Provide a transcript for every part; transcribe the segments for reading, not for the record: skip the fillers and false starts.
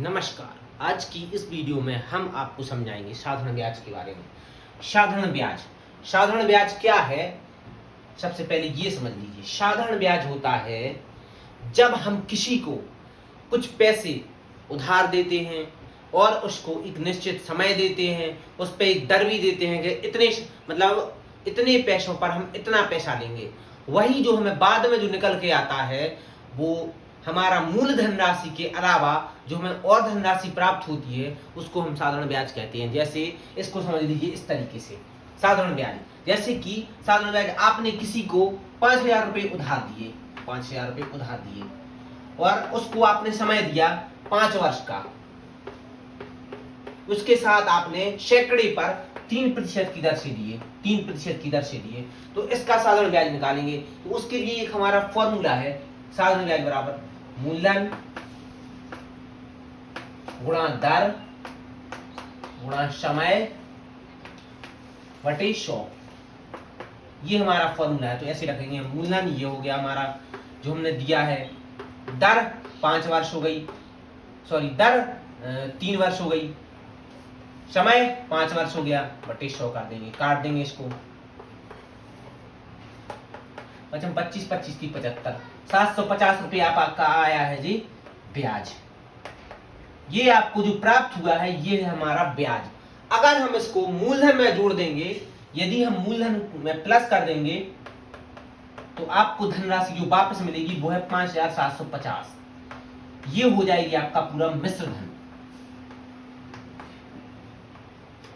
नमस्कार। आज की इस वीडियो में हम आपको समझाएंगे साधारण ब्याज के बारे में। साधारण ब्याज क्या है? सबसे पहले ये समझ लीजिए। साधारण ब्याज होता है जब हम किसी को कुछ पैसे उधार देते हैं और उसको एक निश्चित समय देते हैं, उस पर एक दर भी देते हैं कि इतने पैसों पर हम इतना पैसा लेंगे। वही जो हमें बाद में जो निकल के आता है वो हमारा मूल धनराशि के अलावा जो हमें और धनराशि प्राप्त होती है उसको हम साधारण ब्याज कहते हैं। जैसे इसको समझ लीजिए इस तरीके से। साधारण ब्याज जैसे कि साधारण ब्याज आपने किसी को 5,000 रुपये उधार दिए, 5,000 रुपये उधार दिए और उसको आपने समय दिया 5 वर्ष का। उसके साथ आपने सैकड़े पर 3% की दर से दिए, 3% की दर से दिए, तो इसका साधारण ब्याज निकालेंगे। तो उसके लिए एक हमारा फॉर्मूला है, साधारण ब्याज बराबर मूलधन गुणा दर गुणा समय बटे 100। ये हमारा फॉर्मूला है। तो ऐसे रखेंगे, मूलधन ये हो गया हमारा जो हमने दिया है, दर 5 वर्ष हो गई, दर 3 वर्ष हो गई, समय 5 वर्ष हो गया, बटे 100 कर देंगे, काट देंगे इसको। 25 25 की 75, 750 रुपये आपका आया है जी ब्याज। ये आपको जो प्राप्त हुआ है ये है हमारा ब्याज। अगर हम इसको मूलधन में जोड़ देंगे, यदि हम मूलधन में प्लस कर देंगे तो आपको धनराशि जो वापस मिलेगी वो है 5,750। ये हो जाएगी आपका पूरा मिश्र धन।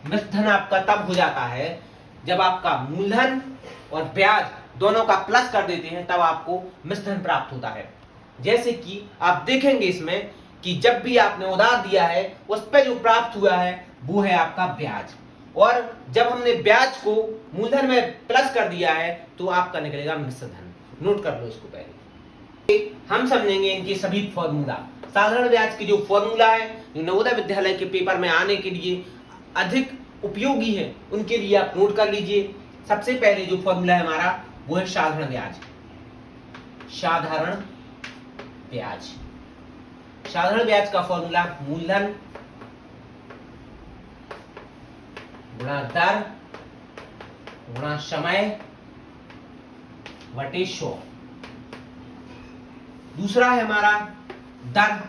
मिश्र धन आपका तब हो जाता है जब आपका मूलधन और ब्याज दोनों का प्लस कर देते हैं, तब आपको मिश्र धन प्राप्त होता है। जैसे कि आप देखेंगे इसमें कि जब भी आपने उधार दिया है उस पर जो प्राप्त हुआ है वो है आपका ब्याज, और जब हमने ब्याज को मूलधन में प्लस कर दिया है तो आपका निकलेगा मिश्र धन। नोट कर लो इसको। पहले हम समझेंगे इनके सभी फॉर्मूला। साधारण ब्याज के जो फॉर्मूला है, जो नवोदय विद्यालय के पेपर में आने के लिए अधिक उपयोगी है, उनके लिए आप नोट कर लीजिए। सबसे पहले जो फॉर्मूला है हमारा वो है साधारण ब्याज। साधारण ब्याज, साधारण ब्याज का फॉर्मूला मूलधन गुणा दर गुणा समय बटे 100। दूसरा है हमारा दर।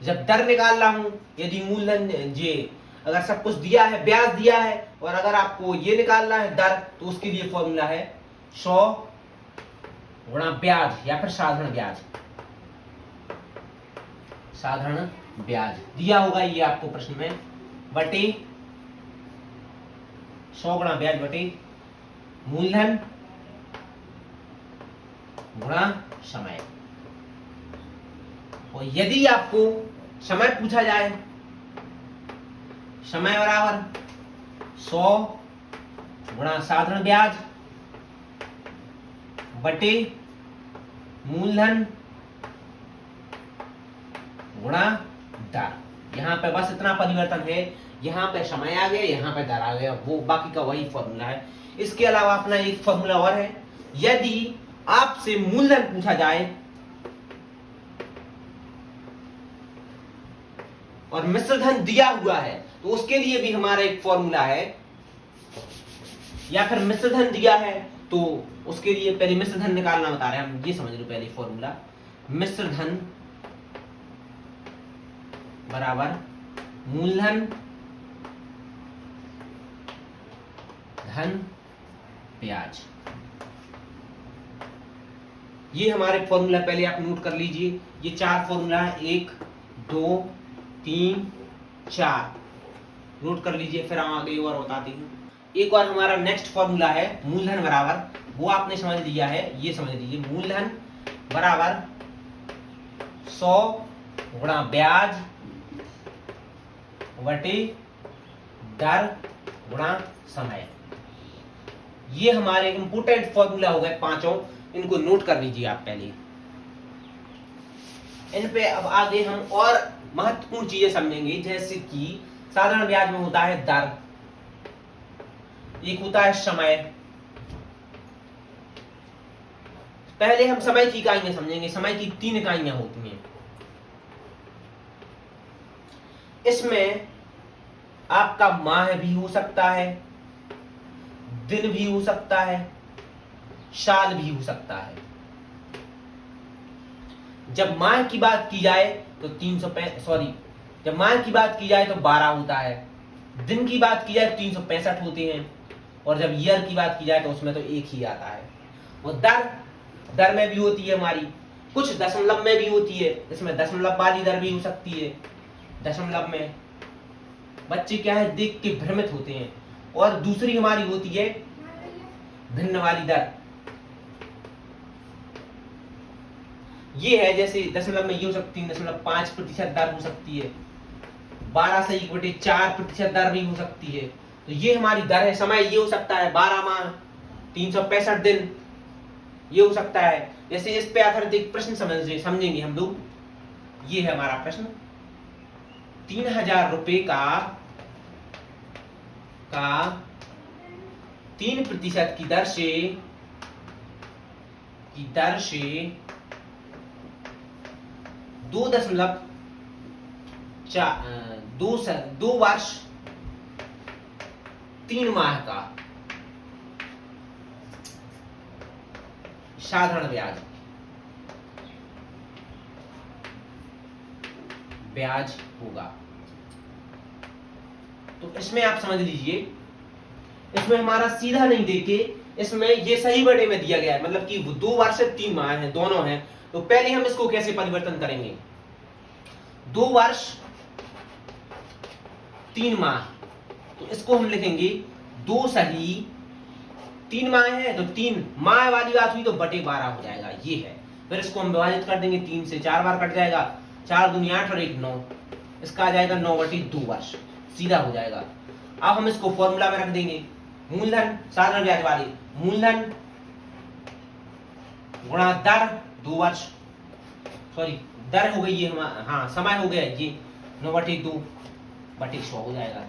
जब दर निकाल रहा हूं, यदि मूलधन अगर सब कुछ दिया है, ब्याज दिया है, और अगर आपको ये निकालना है दर, तो उसके लिए फॉर्मूला है 100 गुणा ब्याज या फिर साधारण ब्याज। साधारण ब्याज दिया होगा ये आपको प्रश्न में, बटे 100 गुणा ब्याज बटे मूलधन गुणा समय। और यदि आपको समय पूछा जाए, समय बराबर 100 गुणा साधारण ब्याज बटे मूलधन गुणा दर। यहां पे बस इतना परिवर्तन है, यहां पे समय आ गया, यहां पे दर आ गया, वो बाकी का वही फॉर्मूला है। इसके अलावा अपना एक फॉर्मूला और है, यदि आपसे मूलधन पूछा जाए और मिश्र धन दिया हुआ है तो उसके लिए भी हमारा एक फॉर्मूला है, या फिर मिश्र धन दिया है तो उसके लिए पहले मिश्र धन निकालना बता रहे हैं हम, ये समझ लो पहले फॉर्मूला। मिश्र धन बराबर मूलधन धन ब्याज। ये हमारे फॉर्मूला पहले आप नोट कर लीजिए। ये 4 फॉर्मूला है, 1 2 3 4, नोट कर लीजिए, फिर हम आगे और बताते हैं। एक और हमारा नेक्स्ट फॉर्मूला है मूलधन बराबर, वो आपने समझ लिया है, ये समझ लीजिए। मूलधन बराबर 100 गुणा ब्याज बटे दर गुणा समय। ये हमारे इंपोर्टेंट फॉर्मूला हो गए पांचों, इनको नोट कर लीजिए आप पहले। इन पे अब आगे हम और महत्वपूर्ण चीजें समझेंगे, जैसे कि साधारण ब्याज में होता है दर, एक होता है समय। पहले हम समय की इकाइयां समझेंगे। समय की 3 इकाइयां होती हैं, इसमें आपका माह भी हो सकता है, दिन भी हो सकता है, साल भी हो सकता है। जब माह की बात की जाए तो जब माह की बात की जाए तो 12 होता है, दिन की बात की जाए तो 365 होते हैं, और जब ईयर की बात की जाए तो उसमें तो एक ही आता है। और दर में भी होती है हमारी, कुछ दशमलव में भी होती है, इसमें दशमलव वाली दर भी हो सकती है। दशमलव में बच्चे क्या है, देख के भ्रमित होते हैं। और दूसरी हमारी होती है भिन्न वाली दर। ये है जैसे दशमलव में ये हो सकती है 0.5% दर हो सकती है, 12 से 1/4% दर भी हो सकती है। तो ये हमारी दर है। समय ये हो सकता है 12 माह 365 दिन, ये हो सकता है। जैसे इस पे आधारित एक प्रश्न समझेंगे हम लोग। ये है हमारा प्रश्न, 3000 रुपए का 3% की दर से 2 वर्ष 3 माह का साधारण ब्याज होगा। तो इसमें आप समझ लीजिए, इसमें हमारा सीधा नहीं देके इसमें ये सही बड़े में दिया गया है, मतलब कि 2 वर्ष से 3 माह है, दोनों हैं। तो पहले हम इसको कैसे परिवर्तन करेंगे, 2 वर्ष 3 माह, तो इसको हम लिखेंगे 2 सही 3 माह है, तो 3 माह वाली बात हुई तो बटे 12 हो जाएगा, ये है। फिर इसको हम विभाजित कर देंगे, 3 से 4 बार कट जाएगा, 4 दूनी 8 और 1 9, इसका आ जाएगा 9/2 वर्ष, सीधा हो जाएगा। अब हम इसको फॉर्मूला में रख देंगे, मूलधन साधारण ब्याज वाली, मूलधन गुणा दर 2 वर्ष, दर हो गई ये हाँ समय हो गया ये 9/2/100 हो जाएगा।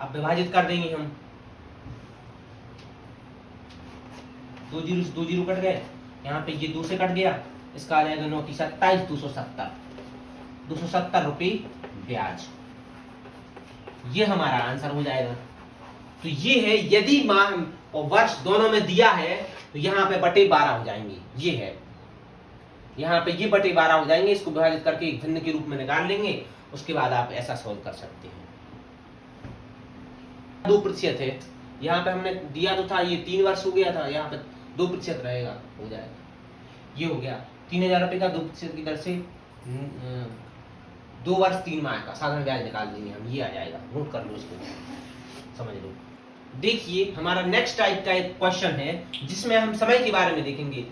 अब विभाजित कर देंगे हम, 2 जीरो कट गए, यहाँ पे ये 2 से कट गया, इसका आ जाएगा 9 की 27, 270 रुपए ब्याज, ये हमारा आंसर हो जाएगा। तो ये है, यदि माह और वर्ष दोनों में दिया है तो यहाँ पे बटे 12 हो जाएंगे, ये है, यहाँ पे ये बटे 12 हो जाएंगे। इसको विभाजित करके एक भिन्न के रूप में निकाल लेंगे, उसके बाद आप ऐसा सोल्व कर सकते हैं। 2% है, यहाँ पे हमने दिया तो था, ये 3 वर्ष हो गया था, यहाँ पे 2% रहेगा, हो जाएगा, ये हो गया 3000 रुपए का 2% की दर से 2 वर्ष 3 माह का साधारण ब्याज निकाल देंगे हम, ये आ जाएगा। नोट कर लो इसको, समझ लो। देखिए हमारा नेक्स्ट टाइप का एक क्वेश्चन है जिसमें हम समय के बारे में देखेंगे।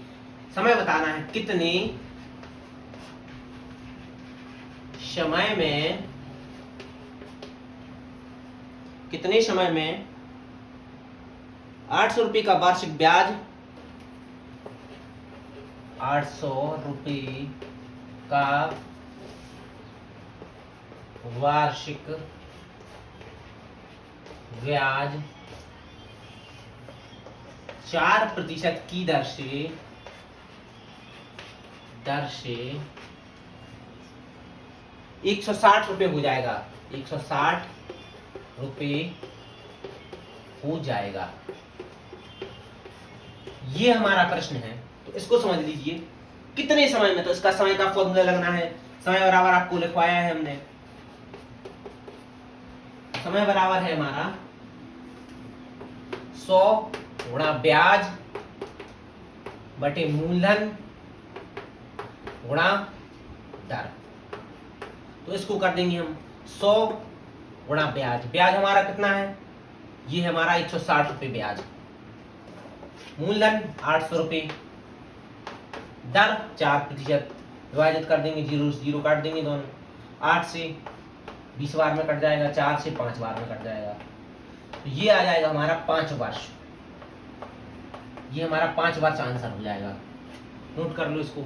समय बताना है, कितने समय में 800 रुपए का वार्षिक ब्याज, 800 रुपए का वार्षिक ब्याज 4% की दर से 160 रुपए हो जाएगा, 160 रुपए हो जाएगा। ये हमारा प्रश्न है, तो इसको समझ लीजिए कितने समय में। तो इसका समय का फॉर्मूला लगना है, समय बराबर आपको लिखवाया है हमने, समय बराबर है हमारा 100 गुणा ब्याज बटे मूलधन गुणा दर। तो इसको कर देंगे हम 100 गुणा ब्याज, ब्याज हमारा कितना है, ये है हमारा 160 रुपए ब्याज, मूलधन 800 रुपए, दर 4%, विभाजित कर देंगे, 0 से 0 काट देंगे दोनों, 8 से 20 बार में कट जाएगा, 4 से 5 बार में कट जाएगा, तो ये आ जाएगा हमारा 5 वर्ष, ये हमारा 5 वर्ष आंसर हो जाएगा। नोट कर लो इसको।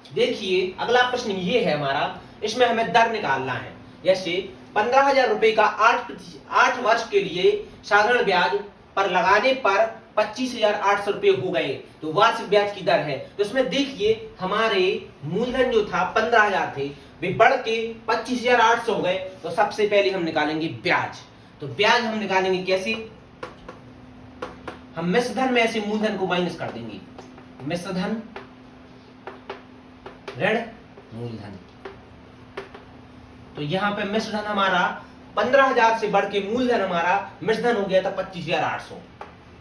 देखिए अगला प्रश्न ये है हमारा, इसमें हमें दर निकालना है। जैसे 15,000 रुपए का 8 वर्ष के लिए साधारण ब्याज पर लगाने पर 25,800 रुपये हो गए, तो वार्षिक ब्याज की दर है। तो इसमें देखिए हमारे मूलधन जो था 15,000 थे, वे बढ़ के 25,800 हो गए। तो सबसे पहले हम निकालेंगे ब्याज। तो ब्याज हम निकालेंगे कैसे? हम मिश्रधन में ऐसे मूलधन को माइनस कर देंगे, मिश्रधन ऋण मूलधन। तो यहां पे मिश्रधन हमारा 15,000 से बढ़ के मूलधन हमारा मिश्रधन हो गया था 25,800।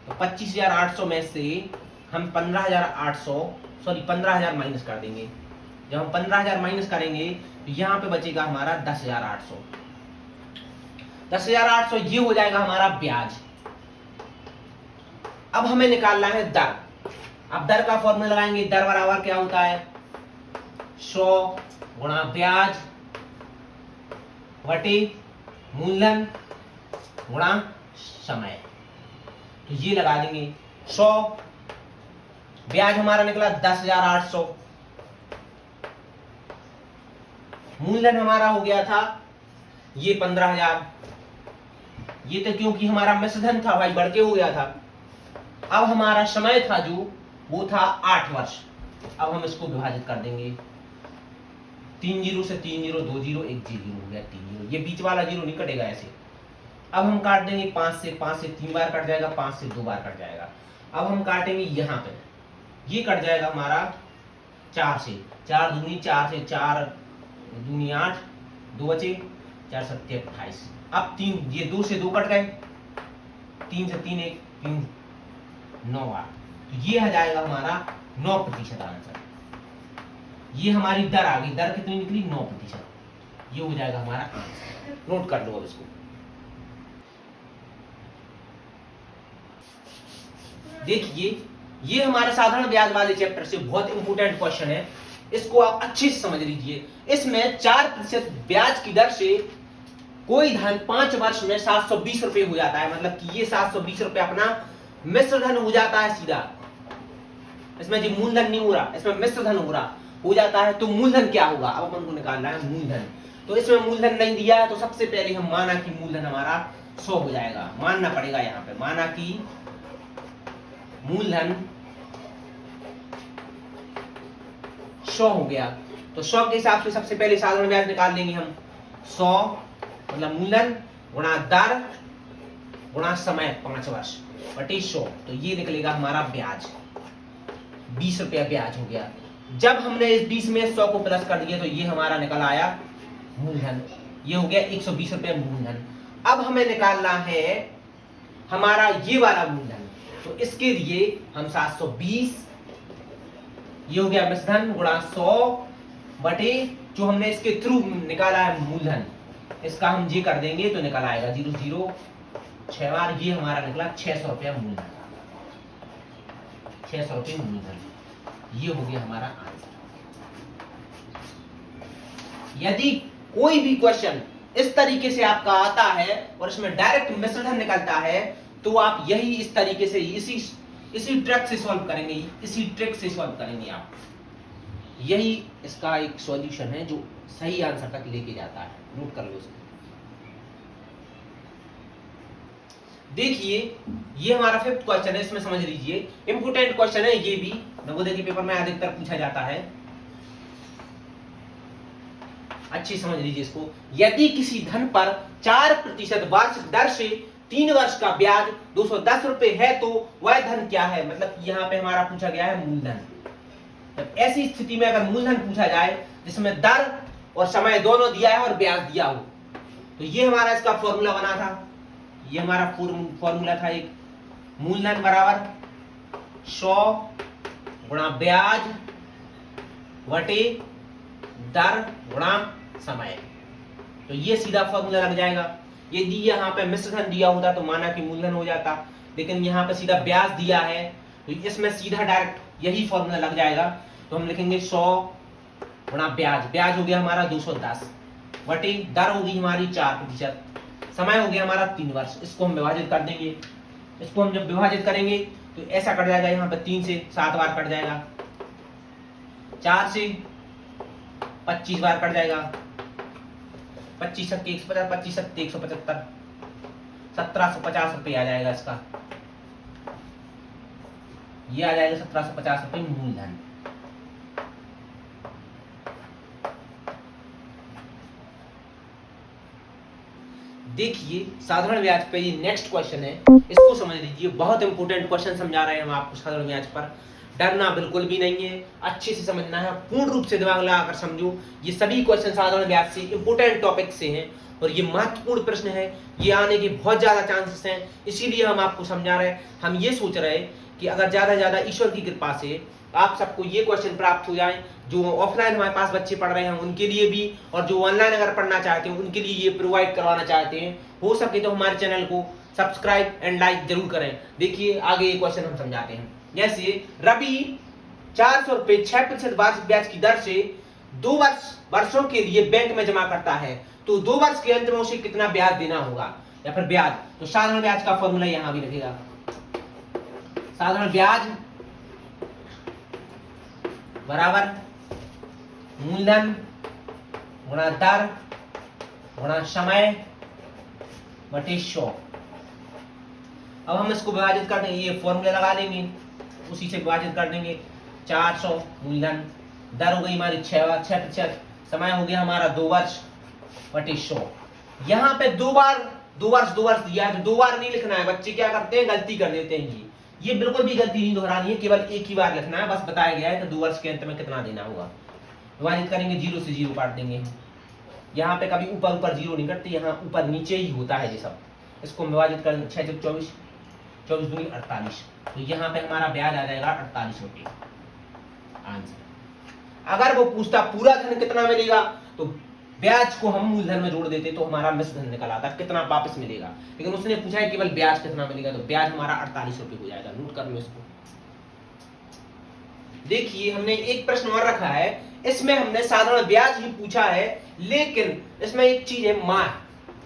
तो 25,800 में से हम 15,000 माइनस कर देंगे। जब हम 15,000 माइनस करेंगे तो यहां पे बचेगा हमारा 10,800। 10,800 ये हो जाएगा हमारा ब्याज। अब हमें निकालना है दर। अब दर का फॉर्मूला लगाएंगे। दर बराबर क्या होता है? 100 गुणा ब्याज बटे मूलधन गुणा समय। तो ये लगा देंगे 100, ब्याज हमारा निकला 10,800, मूलधन हमारा हो गया था ये 15,000। ये तो क्योंकि हमारा मिश्रधन था भाई, बढ़ के हो गया था। अब हमारा समय था जो, वो था 8 वर्ष। अब हम इसको विभाजित कर देंगे। 3 जीरो से 3 जीरो, 2 जीरो, 1 जीरो हो गया 3 जीरो। ये बीच वाला जीरो नहीं कटेगा ऐसे। अब हम काट देंगे 5 से 3 बार कट जाएगा, 5 से 2 बार कट जाएगा। अब हम काटेंगे यहाँ पे, ये कट जाएगा हमारा 4 से, 4 दूनी 4 से 4 दूनी 8, 2 बचे 4 सत्ते 28। अब 3, ये 2 से 2 कट गए, 3 से 3 1 3 9 बार। तो ये आ जाएगा हमारा 9% आंसर। ये हमारी दर आ गई। दर कितनी निकली? 9%। ये हो जाएगा हमारा आंसर। नोट कर लो अब इसको। देखिए ये हमारे साधारण ब्याज वाले चैप्टर से बहुत इंपोर्टेंट क्वेश्चन है, इसको आप अच्छे से समझ लीजिए। इसमें 4% ब्याज की दर से कोई धन 5 वर्ष में 720 रुपए हो जाता है। मतलब कि ये 720 रुपए अपना मिश्रधन हो जाता है सीधा। इसमें जो मूलधन नहीं हो रहा, इसमें मिश्रधन हो जाता है। तो मूलधन क्या होगा? अब अपन को निकालना है मूलधन। तो इसमें मूलधन नहीं दिया है, तो सबसे पहले हम माना कि मूलधन हमारा 100 हो जाएगा। मानना पड़ेगा यहाँ पे, माना कि मूलधन 100 हो गया। तो 100 के हिसाब से सबसे पहले साधारण ब्याज निकाल लेंगे हम। 100 मतलब मूलधन गुणा दर गुणा समय 5 वर्ष बटे 100। तो ये निकलेगा हमारा ब्याज, 20 रुपया ब्याज हो गया। जब हमने इस 20 में 100 को प्लस कर दिया तो ये हमारा निकल आया मूलधन। ये हो गया 120 रुपया मूलधन। अब हमें निकालना है हमारा ये वाला मूलधन। तो इसके लिए हम 720, ये हो गया मिश्रधन गुणा 100 बटे जो हमने इसके थ्रू निकाला है मूलधन, इसका हम जी कर देंगे तो निकल आएगा 0 0 6 बार। ये हमारा निकला 600 रुपया मूलधन, 600 रुपये मूलधन। ये हो गया हमारा आंसर। यदि कोई भी क्वेश्चन इस तरीके से आपका आता है और इसमें डायरेक्ट मिश्रधन निकलता है तो आप यही इस तरीके से इसी ट्रिक से सॉल्व करेंगे, इसी ट्रिक से सॉल्व करेंगे आप। यही इसका एक सॉल्यूशन है जो सही आंसर तक लेके जाता है। नोट कर लो इसको। देखिए ये हमारा 5th क्वेश्चन है, इसमें समझ लीजिए इंपोर्टेंट क्वेश्चन है। ये भी नवोदय के पेपर में अधिकतर पूछा जाता है, अच्छी समझ लीजिए इसको। यदि किसी धन पर 4% वार्षिक दर से 3 वर्ष का ब्याज 210 रुपए है तो वह धन क्या है? मतलब यहाँ पे हमारा पूछा गया है मूलधन। जब ऐसी स्थिति में अगर मूलधन पूछा जाए जिसमें दर और समय दोनों दिया है और ब्याज दिया हो, तो ये हमारा इसका फॉर्मूला बना था। ये हमारा फॉर्मूला था एक, मूलधन बराबर 100 गुणा ब्याज बटे दर गुणा समय। तो ये सीधा फॉर्मूला लग जाएगा। यदि यहाँ पे मिश्रधन दिया होता तो माना कि मूलधन हो जाता, लेकिन यहाँ पे सीधा ब्याज दिया है तो इसमें सीधा डायरेक्ट यही फॉर्मूला लग जाएगा। तो हम लिखेंगे 100 गुणा ब्याज, ब्याज हो गया हमारा 210 बटे दर होगी हमारी 4%, समय हो गया हमारा 3 वर्ष। इसको हम विभाजित कर देंगे। इसको हम जब विभाजित करेंगे तो ऐसा कट जाएगा, यहाँ पे 3 से 7 बार कट जाएगा, 4 से 25 बार कट जाएगा, 25 सत्ते 150, 25 सत्ते 175, 1750 रुपये आ जाएगा इसका। ये आ जाएगा 1750 रुपये मूलधन। देखिए साधारण ब्याज पे ये नेक्स्ट क्वेश्चन है, इसको समझ लीजिए, बहुत इंपॉर्टेंट क्वेश्चन समझा रहे हैं हम आपको साधारण ब्याज पर। डरना बिल्कुल भी नहीं है, अच्छे से समझना है, पूर्ण रूप से दिमाग लगाकर समझो। ये सभी क्वेश्चन साधारण ब्याज से इंपॉर्टेंट टॉपिक से हैं और ये महत्वपूर्ण प्रश्न है, ये आने के बहुत ज्यादा चांसेस हैं, इसीलिए हम आपको समझा रहे हैं। हम ये सोच रहे हैं कि अगर ज्यादा से ज्यादा ईश्वर की कृपा से आप सबको ये क्वेश्चन प्राप्त हो जाए, जो ऑफलाइन हमारे पास बच्चे पढ़ रहे हैं उनके लिए भी, और जो ऑनलाइन अगर पढ़ना चाहते हैं उनके लिए ये प्रोवाइड करवाना चाहते हैं, हो सके तो हमारे चैनल को सब्सक्राइब एंड लाइक जरूर करें। देखिए आगे ये क्वेश्चन हम समझाते हैं। जैसे रवि 400 रुपए 6% वार्षिक ब्याज की दर से 2 वर्षों के लिए बैंक में जमा करता है, तो 2 वर्ष के अंत में उसे कितना ब्याज देना होगा, या फिर ब्याज। तो साधारण ब्याज का फॉर्मूला यहां भी लगेगा। साधारण ब्याज बराबर मूलधन गुणा दर गुणा समय बटे 100। अब हम इसको विभाजित कर देंगे, ये फॉर्मूला लगा देंगे, उसी से विभाजित कर देंगे। 400 मूलधन, दर हो गई हमारी 6%, समय हो गया हमारा 2 वर्ष बटे 100। यहाँ पे 2 वर्ष दिया है, तो 2 बार नहीं लिखना है। बच्चे क्या करते हैं, गलती कर देते हैं। ये बिल्कुल भी गलती नहीं दोहरानी है, केवल एक ही बार लिखना है, बस बताया गया है कि 2 वर्ष के अंत में कितना देना होगा। विभाजित करेंगे, 0 से 0 काट देंगे। यहाँ पे कभी ऊपर ऊपर 0 नहीं करते, यहाँ ऊपर नीचे ही होता है ये सब। इसको विभाजित कर 6 से 24, 24 दूनी 48, तो यहाँ पे हमारा ब्याज आ जाएगा 48 रुपये आंसर। अगर वो पूछता पूरा धन कितना मिलेगा, तो ब्याज को हम मूलधन में जोड़ देते तो हमारा मिश्र धन निकल आता, कितना वापस मिलेगा। लेकिन उसने पूछा है केवल ब्याज कितना मिलेगा, तो ब्याज हमारा 48 रुपये हो जाएगा। नोट कर लो इसको। देखिए हमने एक प्रश्न और रखा है, इसमें हमने साधारण ब्याज ही पूछा है, लेकिन इसमें एक चीज है माह।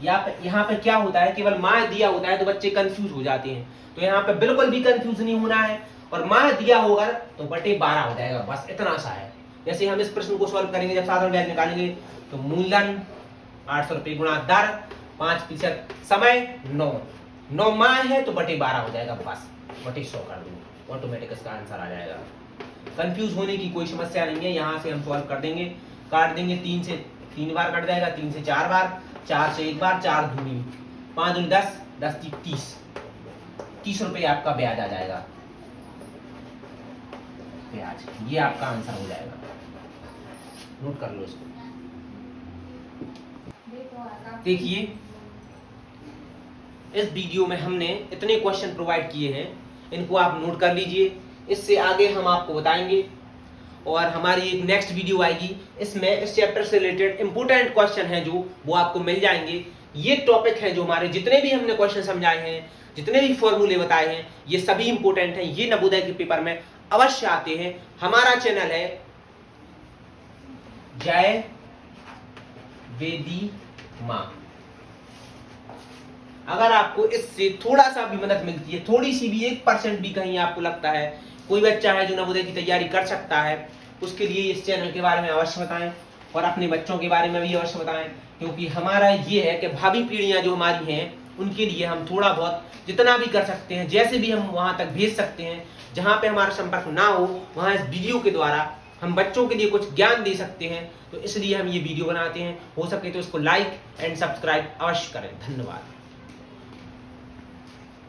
यहाँ पे क्या होता है, केवल माह दिया होता है तो बच्चे कंफ्यूज हो जाते हैं, तो यहाँ पे बिल्कुल भी कंफ्यूज नहीं होना है। और माह दिया होगा तो बटे 12 हो जाएगा, बस इतना सा है। जैसे हम इस प्रश्न को सॉल्व करेंगे, जब साधारण ब्याज निकालेंगे तो मूलधन 800 रुपये गुणा दर 5%, समय 9 माह है तो बटे 12 हो जाएगा, बस बटे 100 कर दो, ऑटोमेटिक इसका आंसर आ जाएगा। कंफ्यूज होने की कोई समस्या नहीं है। यहाँ से हम सॉल्व कर देंगे, काट देंगे, 3 से 3 बार कट जाएगा, 3 से 4 बार, 4 से 1 बार, 4 दूनी 5 दूनी 10, 10 30, 30 रुपये आपका ब्याज आ जाएगा। ब्याज ये आपका आंसर हो जाएगा। नोट कर लो इसको। देखिए इस वीडियो में हमने इतने क्वेश्चन प्रोवाइड किए हैं, इनको आप नोट कर लीजिए। इससे आगे हम आपको बताएंगे, और हमारी एक नेक्स्ट वीडियो आएगी, इसमें इस चैप्टर से रिलेटेड इंपोर्टेंट क्वेश्चन हैं जो वो आपको मिल जाएंगे। ये टॉपिक है जो हमारे जितने भी हमने क्वेश्चन समझाए हैं, जितने भी फॉर्मूले बताए हैं, ये सभी इंपोर्टेंट हैं। ये नवोदय के पेपर में अवश्य आते हैं। हमारा चैनल है जय वेदी मां। अगर आपको इससे थोड़ा सा भी मदद मिलती है, थोड़ी सी भी 1% भी कहीं आपको लगता है कोई बच्चा है जो नवोदय की तैयारी कर सकता है, उसके लिए इस चैनल के बारे में अवश्य बताएं, और अपने बच्चों के बारे में भी अवश्य बताएं। क्योंकि हमारा ये है कि भावी पीढ़ियां जो हमारी हैं उनके लिए हम थोड़ा बहुत जितना भी कर सकते हैं, जैसे भी हम वहां तक भेज सकते हैं, जहां पे हमारा संपर्क ना हो वहां इस वीडियो के द्वारा हम बच्चों के लिए कुछ ज्ञान दे सकते हैं। तो इसलिए हम ये वीडियो बनाते हैं। हो सके तो इसको लाइक एंड सब्सक्राइब अवश्य करें। धन्यवाद।